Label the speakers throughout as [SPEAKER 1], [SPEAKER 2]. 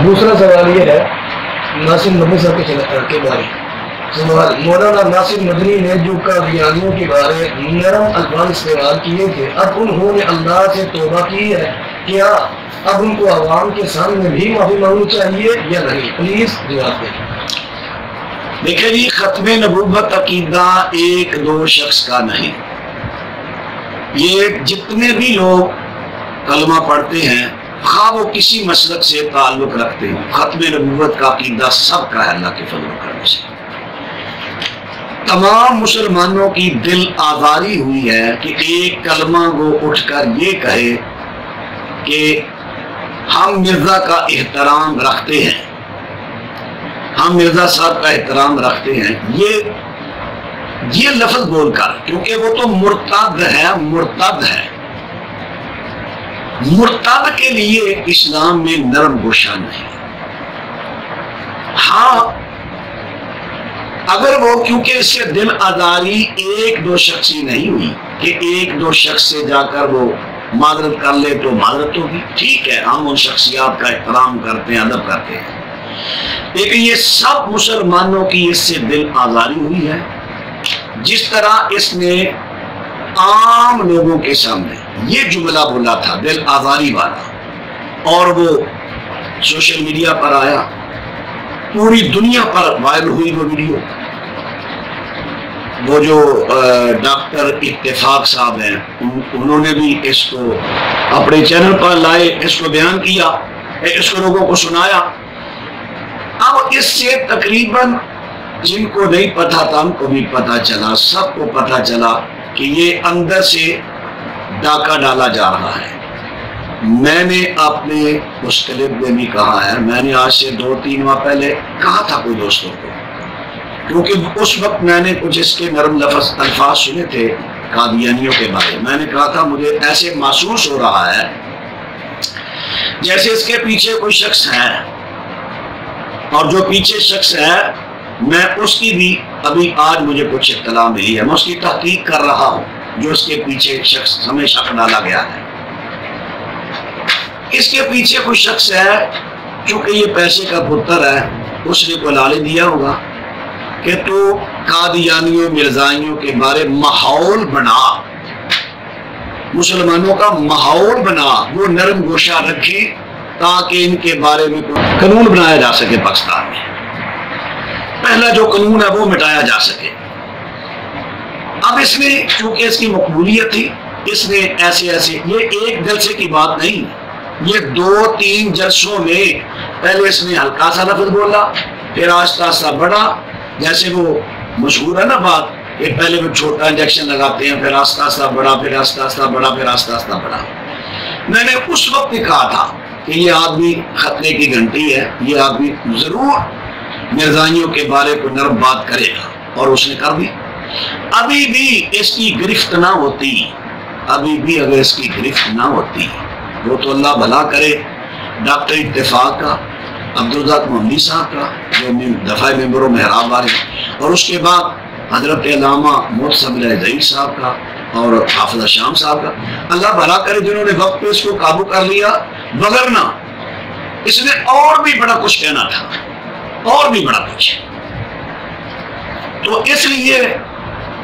[SPEAKER 1] دوسرا سوال یہ ہے ناصر مدنی صاحب کے بارے سوال، مولانا ناصر مدنی نے جو قادیانیوں کے بارے نرم الفاظ استعمال کیے تھے، اب انہوں نے اللہ سے توبہ کی ہے، کیا اب ان کو عوام کے سامنے بھی معافی مانگنی چاہیے یا نہیں؟ پلیز جواب دیں۔
[SPEAKER 2] دیکھیں جی، ختم نبوت عقیدہ ایک دو شخص کا نہیں، یہ جتنے بھی لوگ کلمہ پڑھتے ہیں خواہ وہ کسی مسلک سے تعلق رکھتے ہیں، ختم نبوت کا عقیدہ سب کا ہے اللہ کے فضل و کرم سے۔ تمام مسلمانوں کی دل آزاری ہوئی ہے کہ ایک کلمہ گو اٹھ کر یہ کہے کہ ہم مرزا کا احترام رکھتے ہیں، ہم مرزا صاحب کا احترام رکھتے ہیں، یہ لفظ بول کر، کیونکہ وہ تو مرتد ہے، مرتد کے لیے اسلام میں نرم گوشہ نہیں۔ ہاں اگر وہ، کیونکہ اس سے دل آزاری ایک دو شخص ہی نہیں ہوئی کہ ایک دو شخص سے جا کر وہ معذرت کر لے تو معذرت ہوگی، ٹھیک ہے، ہم ان شخصیات کا احترام کرتے ہیں، ادب کرتے ہیں، لیکن یہ سب مسلمانوں کی اس سے دل آزاری ہوئی ہے۔ جس طرح اس نے عام لوگوں کے سامنے یہ جملہ بولا تھا دل آزاری والا، اور وہ سوشل میڈیا پر آیا، پوری دنیا پر وائرل ہوئی وہ ویڈیو، وہ جو ڈاکٹر اتفاق صاحب ہیں انہوں نے بھی اس کو اپنے چینل پر لائے، اس کو بیان کیا، اس کو لوگوں کو سنایا۔ اب اس سے تقریباً جن کو نہیں پتا تھا ان کو بھی پتا چلا، سب کو پتا چلا کہ یہ اندر سے ڈاکہ ڈالا جا رہا ہے۔ میں نے اپنے اس کلپ میں بھی کہا ہے، میں نے آج سے 2-3 ماہ پہلے کہا تھا کوئی دوستوں کو، کیونکہ اس وقت میں نے کچھ اس کے نرم الفاظ سنے تھے قادیانیوں کے بارے میں نے کہا تھا مجھے ایسے محسوس ہو رہا ہے جیسے اس کے پیچھے کوئی شخص ہے، اور جو پیچھے شخص ہے میں اس کی بھی ابھی آج مجھے کچھ اطلاع ملی ہے، میں اس کی تحقیق کر رہا ہوں، جو اس کے پیچھے شخص ہمیں شک ڈالا گیا ہے۔ اس کے پیچھے کوئی شخص ہے، چونکہ یہ پیسے کا پتر ہے، اس نے کوئی لالچ دیا ہوگا کہ تو قادیانیوں مرزائیوں کے بارے ماحول بنا، مسلمانوں کا ماحول بنا، وہ نرم گوشہ رکھے تاکہ ان کے بارے میں قانون بنایا جا سکے پاکستان میں، پہلا جو قانون ہے وہ مٹایا جا سکے۔ اب اس نے چونکہ اس کی مقبولیت تھی، اس نے ایسے یہ ایک جلسے کی بات نہیں، یہ 2-3 جلسوں میں پہلے اس نے ہلکا سا لفظ بولا، پھر آہستہ آہستہ بڑھا، جیسے وہ مشہور ہے نا بات کہ پہلے وہ چھوٹا انجیکشن لگاتے ہیں، پھر آہستہ آہستہ بڑھا، پھر آہستہ آہستہ بڑھا، پھر آہستہ آہستہ بڑھا۔ میں نے اس وقت ہی کہا تھا کہ یہ آدمی خطرے کی گھنٹی ہے، یہ آدمی ضرور مرزائیوں کے بارے کو نرم بات کرے گا، اور اس نے کر دی۔ ابھی بھی اس کی گرفت نہ ہوتی، ابھی بھی اگر اس کی گرفت نہ ہوتی، وہ تو اللہ بھلا کرے ڈاکٹر اتفاق کا، عبدالرزاق محمدی صاحب کا جو دفعہ ممبر و محراب والے، اور اس کے بعد حضرت علامہ محتسب ظہیر صاحب کا اور حافظ شام صاحب کا، اللہ بھلا کرے جنہوں نے وقت پہ اس کو قابو کر لیا، وگرنہ اس نے اور بھی بڑا کچھ کہنا تھا، اور بھی بڑا کچھ۔ تو اس لیے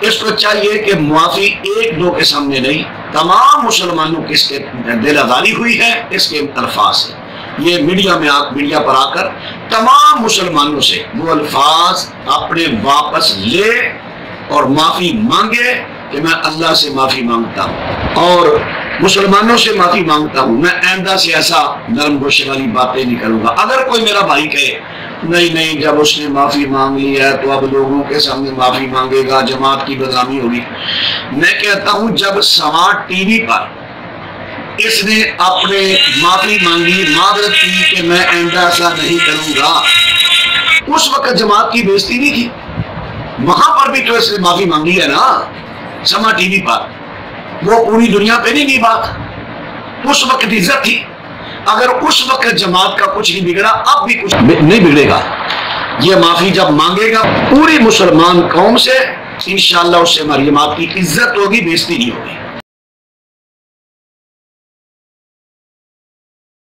[SPEAKER 2] اس کو چاہیے کہ معافی ایک دو کے سامنے نہیں، تمام مسلمانوں کی اس کے دل آزاری ہوئی ہے اس کے الفاظ سے، یہ میڈیا پر آ کر تمام مسلمانوں سے وہ الفاظ اپنے واپس لے اور معافی مانگے کہ میں اللہ سے معافی مانگتا ہوں اور مسلمانوں سے معافی مانگتا ہوں، میں آئندہ سے ایسا نرم گوشے والی باتیں نہیں کروں گا۔ اگر کوئی میرا بھائی کہے نہیں جب اس نے معافی مانگ لی ہے تو اب لوگوں کے سامنے معافی مانگے گا، جماعت کی بدنامی ہوگی، میں کہتا ہوں جب سماعت ٹی وی پر اس نے اپنے معافی مانگی، معذرت کی کہ میں آئندہ ایسا نہیں کروں گا، اس وقت جماعت کی بےزتی نہیں تھی، وہاں پر بھی تو اس نے معافی مانگی ہے نا، سما ٹی وی پر، وہ پوری دنیا پہ نہیں بات، اس وقت عزت تھی۔ اگر اس وقت جماعت کا کچھ نہیں بگڑا، اب بھی کچھ نہیں بگڑے گا۔ یہ معافی جب مانگے گا پوری مسلمان قوم سے، انشاءاللہ اس سے ہماری جماعت کی عزت ہوگی، بےزتی نہیں ہوگی۔